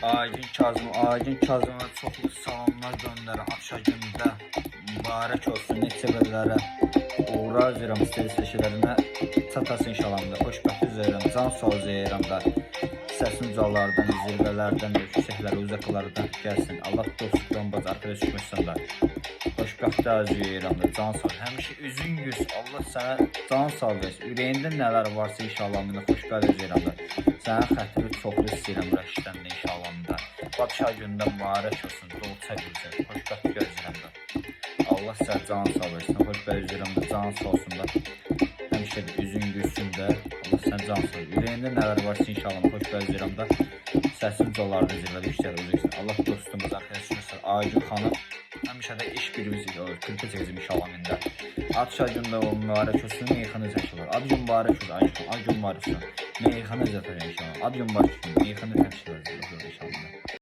Aygün Kazım'a çoxlu salamlar göndərir. Akşa gündə mübarək olsun, neçə böllərə uğra üzrəm istədiyi seçilərinə çatasın inşallah. Xoşbəxt üzrəm, can sağ üzrəm da. Səsin ucalardan, zirvələrdən, yüksəklərə, uzaqlardan gəlsin. Allah dostluğun baz arkadaş düşməsin da. Xoşbəxt üzrəm da, can sağ. Həmişə üzün yüz, Allah sənə can sağ versin. Ürəyində nələr varsa inşallah da xoşbəxt üzrəm da. Sənin xətri çoxlu istəyirəm rəşdən də inşallah da. Bakşa gündə mübarək olsun, dolça güzel, xoşbəxt gözləyirəm də. Allah sənə can sağ versin, xoşbəxt üzrəm də, can sağ olsun da. Həmişə də üzün gülsün də, Allah sənə can sağ versin. Ürəyində nələr varsa inşallah xoşbəxt üzrəm də. Səsin ucalarda zirvədə yüksələcəksən. Allah dostumuz, arkadaşımız, Aygün xanım. Həmişə də iş birimiz klipə çəkəcəm inşallah ində. Akşa gündə o mübarək olsun, meyxana çəkilir. Adı mübarək olsun, Aygün mübarək olsun. Meyxana zəfər inşallah. Adı mübarək olsun, meyxana təmsil edəcək.